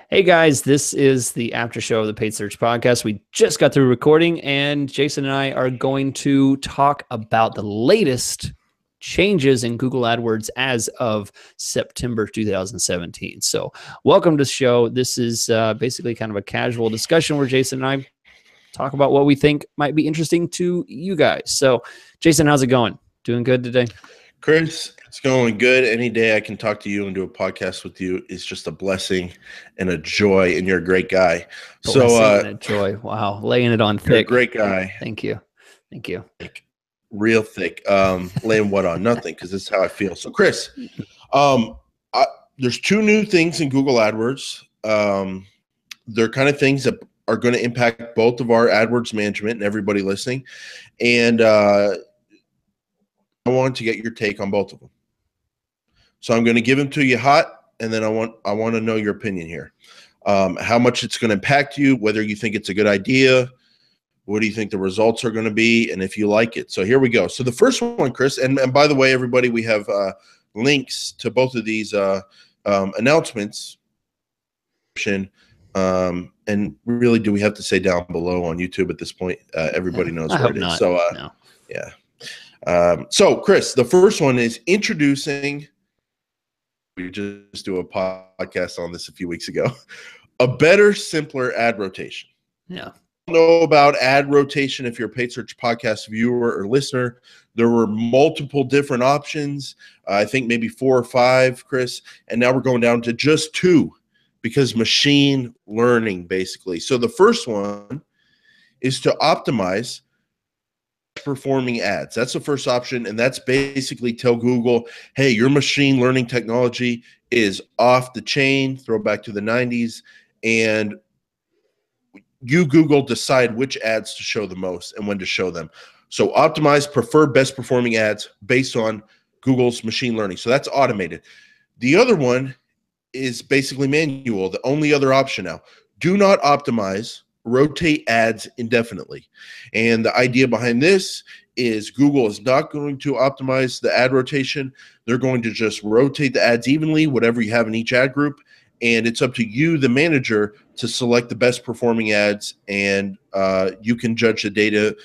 Hey guys, this is the after show of the Paid Search Podcast. We just got through recording, and Jason and I are going to talk about the latest changes in Google AdWords as of September 2017. So welcome to the show. This is basically kind of a casual discussion where Jason and I talk about what we think might be interesting to you guys. So Jason, how's it going? Doing good today? Chris, it's going good. Any day I can talk to you and do a podcast with you is just a blessing and a joy, and you're a great guy. Blessing and a joy. Wow, laying it on thick. You're a great guy. Thank you. Thank you. Real thick. Laying what on? Nothing, because this is how I feel. So, Chris, there's two new things in Google AdWords. They're kind of things that are going to impact both of our AdWords management and everybody listening. And I want to get your take on both of them. So I'm going to give them to you hot, and then I want to know your opinion here. How much it's going to impact you, whether you think it's a good idea, what do you think the results are going to be, and if you like it. So here we go. So the first one, Chris, and by the way, everybody, we have links to both of these announcements. And really, do we have to say down below on YouTube at this point? Everybody knows where it is. Not. So no. Yeah. So, Chris, the first one is introducing. We just do a podcast on this a few weeks ago. A better, simpler ad rotation. Yeah. I don't know about ad rotation if you're a Paid Search Podcast viewer or listener. There were multiple different options. I think maybe 4 or 5, Chris. And now we're going down to just 2 because machine learning, basically. So the first one is to optimize performing ads. That's the first option, and that's basically tell Google, hey, your machine learning technology is off the chain, throwback to the 90s, and you, Google, decide which ads to show the most and when to show them. So optimize, prefer best performing ads based on Google's machine learning. So that's automated. The other one is basically manual, the only other option now. Do not optimize, rotate ads indefinitely. And the idea behind this is Google is not going to optimize the ad rotation. They're going to just rotate the ads evenly, whatever you have in each ad group. And it's up to you, the manager, to select the best performing ads. And you can judge the data,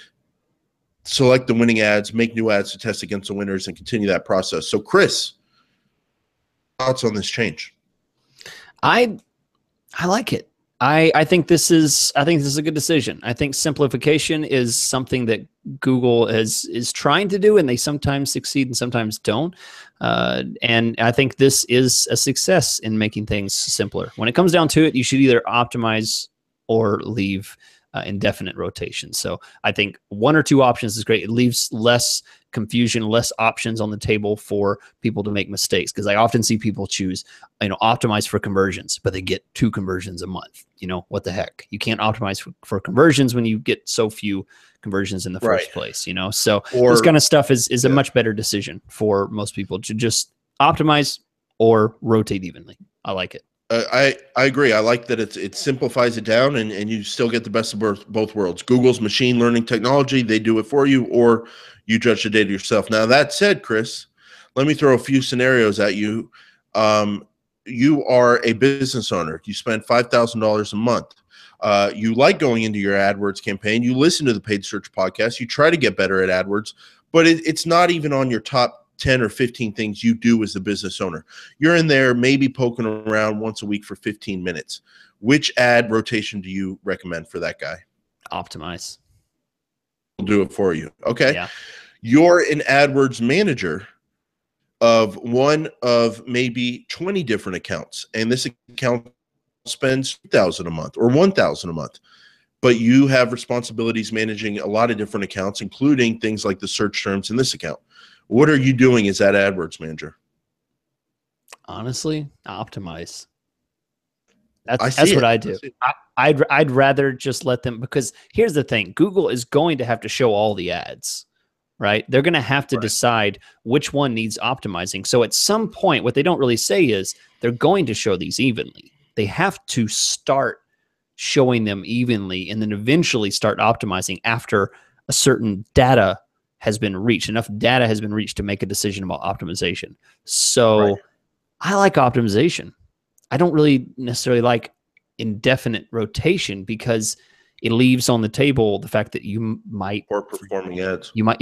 select the winning ads, make new ads to test against the winners, and continue that process. So, Chris, thoughts on this change? I like it. I think this is a good decision. I think simplification is something that Google is trying to do, and they sometimes succeed and sometimes don't. And I think this is a success in making things simpler. When it comes down to it, you should either optimize or leave indefinite rotation. So I think 1 or 2 options is great. It leaves less confusion, less options on the table for people to make mistakes. Because I often see people choose, optimize for conversions, but they get 2 conversions a month. What the heck? You can't optimize for conversions when you get so few conversions in the first place. So this kind of stuff is a much better decision for most people to just optimize or rotate evenly. I like it. I agree. I like that it simplifies it down, and you still get the best of both worlds. Google's machine learning technology, they do it for you, or you judge the data yourself. Now, that said, Chris, let me throw a few scenarios at you. You are a business owner. You spend $5,000 a month. You like going into your AdWords campaign. You listen to the Paid Search Podcast. You try to get better at AdWords, but it's not even on your top 10 or 15 things you do as a business owner. You're in there maybe poking around once a week for 15 minutes. Which ad rotation do you recommend for that guy? Optimize. We'll do it for you. Okay. Yeah. You're an AdWords manager of one of maybe 20 different accounts, and this account spends $2,000 a month or $1,000 a month. But you have responsibilities managing a lot of different accounts, including things like the search terms in this account. What are you doing as that AdWords manager? Honestly, optimize. That's what I do. I'd rather just let them, because here's the thing. Google is going to have to show all the ads, right? They're going to have to decide which one needs optimizing. So at some point, what they don't really say is they're going to show these evenly. They have to start showing them evenly and then eventually start optimizing after a certain data has been reached. Enough data has been reached to make a decision about optimization. So I like optimization. I don't really necessarily like indefinite rotation because it leaves on the table the fact that you might Poor performing ads. you might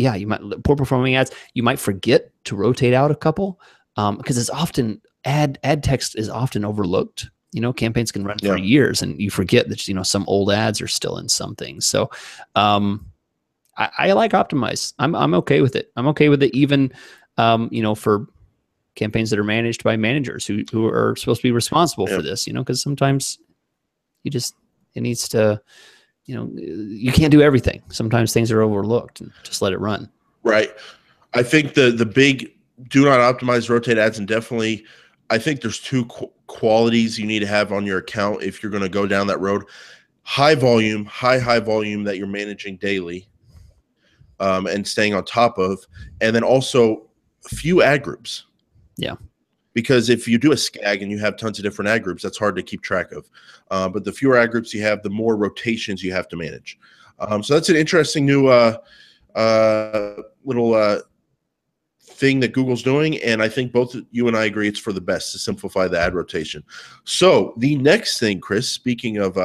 poor performing ads. You might forget to rotate out a couple because it's often ad text is often overlooked. Campaigns can run for years and you forget that some old ads are still in some things. So I like optimize. I'm okay with it. I'm okay with it even for campaigns that are managed by managers who are supposed to be responsible for this, because sometimes it needs to, you can't do everything. Sometimes things are overlooked and just let it run. Right. I think the big do not optimize rotate ads, and definitely I think there's two qualities you need to have on your account if you're going to go down that road. High volume that you're managing daily and staying on top of, and then also few ad groups. Yeah. Because if you do a SCAG and you have tons of different ad groups, that's hard to keep track of. But the fewer ad groups you have, the more rotations you have to manage. So that's an interesting new little thing that Google's doing, and I think both you and I agree it's for the best to simplify the ad rotation. So the next thing, Chris, speaking of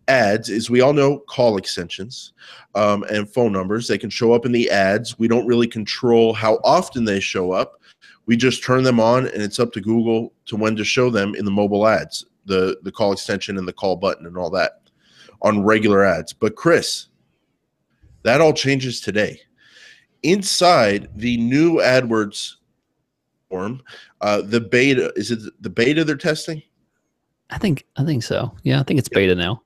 ads, is we all know call extensions and phone numbers. They can show up in the ads. We don't really control how often they show up. We just turn them on, and it's up to Google to when to show them in the mobile ads, the call extension and the call button and all that on regular ads. But Chris, that all changes today. Inside the new AdWords form, the beta, is it the beta they're testing? I think so. Yeah, I think it's beta now.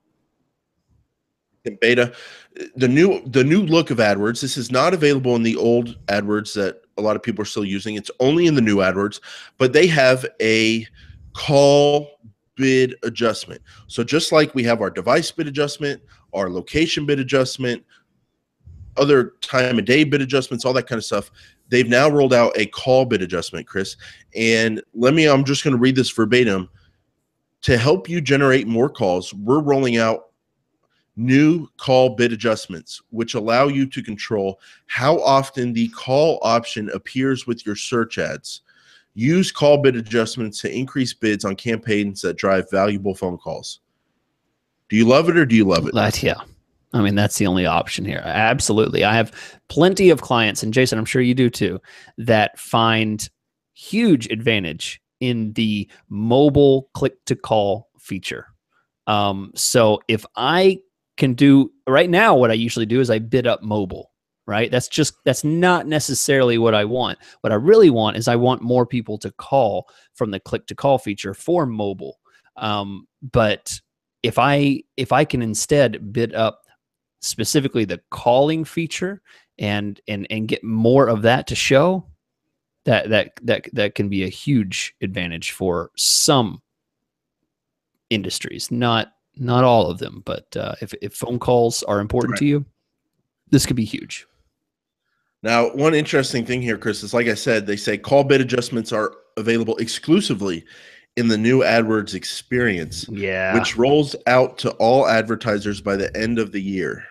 In beta, the new look of AdWords. This is not available in the old AdWords that a lot of people are still using. It's only in the new AdWords, but they have a call bid adjustment. So just like we have our device bid adjustment, our location bid adjustment, other time of day bid adjustments, all that kind of stuff, they've now rolled out a call bid adjustment, Chris. And I'm just going to read this verbatim. To help you generate more calls, we're rolling out new call bid adjustments, which allow you to control how often the call option appears with your search ads. Use call bid adjustments to increase bids on campaigns that drive valuable phone calls. Do you love it or do you love it? Yeah. I mean, that's the only option here. Absolutely. I have plenty of clients, and Jason, I'm sure you do too, that find huge advantage in the mobile click-to-call feature. So if I can do right now, what I usually do is I bid up mobile, right? That's not necessarily what I want. What I really want is I want more people to call from the click-to-call feature for mobile. But if I can instead bid up specifically the calling feature and get more of that to show, that can be a huge advantage for some industries, not all of them, but if phone calls are important to you, this could be huge. Now, one interesting thing here, Chris, is like I said, they say call bid adjustments are available exclusively in the new AdWords experience, which rolls out to all advertisers by the end of the year.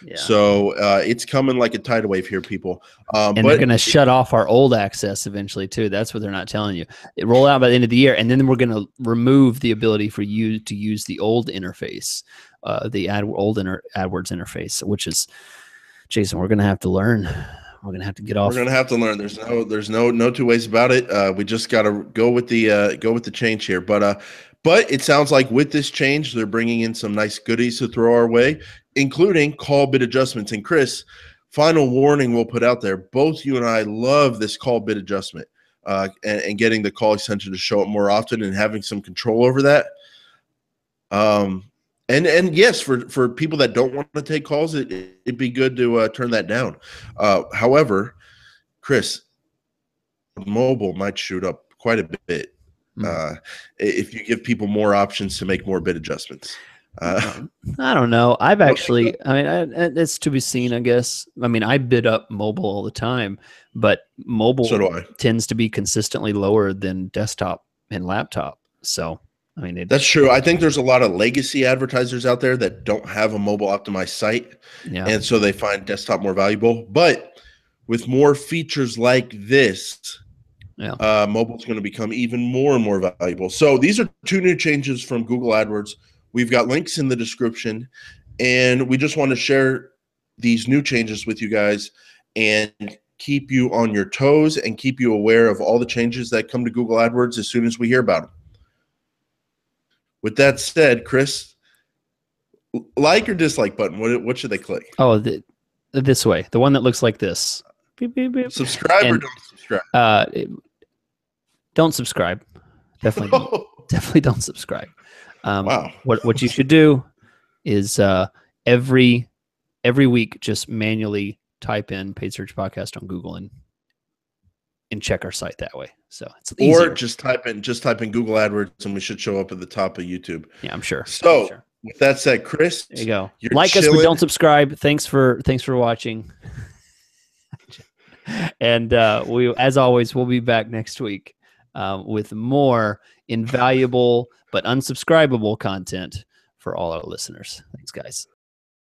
Yeah. So it's coming like a tidal wave here, people. And they're going to shut off our old access eventually too. That's what they're not telling you. It roll out by the end of the year, and then we're going to remove the ability for you to use the old interface, the AdWords interface, which is, Jason, we're going to have to learn. We're going to have to get off. We're going to have to learn. There's no two ways about it. We just got to go with the change here. But it sounds like with this change, they're bringing in some nice goodies to throw our way, including call bid adjustments. And Chris, final warning we'll put out there. Both you and I love this call bid adjustment and getting the call extension to show up more often and having some control over that. And yes, for people that don't want to take calls, it'd be good to turn that down. However, Chris, mobile might shoot up quite a bit if you give people more options to make more bid adjustments. I don't know. I've actually, it's to be seen, I guess. I mean, I bid up mobile all the time, but mobile tends to be consistently lower than desktop and laptop. So, I mean, that's true. I think there's a lot of legacy advertisers out there that don't have a mobile optimized site. Yeah. And so they find desktop more valuable. But with more features like this, Yeah. Mobile's going to become even more and more valuable. So these are 2 new changes from Google AdWords. We've got links in the description, and we just want to share these new changes with you guys and keep you on your toes and keep you aware of all the changes that come to Google AdWords as soon as we hear about them. With that said, Chris, like or dislike button, what should they click? Oh, this way, the one that looks like this. Beep, beep, beep. Subscribe or And, don't subscribe? Don't subscribe. Definitely don't subscribe. Wow. What you should do is every week just manually type in Paid Search Podcast on Google and check our site that way. So it's easier. Or just type in Google AdWords and we should show up at the top of YouTube. Yeah, I'm sure. So I'm sure. With that said, Chris, there you go. Like us, but don't subscribe. Thanks for watching. And we, as always, we'll be back next week with more invaluable but unsubscribable content for all our listeners. Thanks, guys.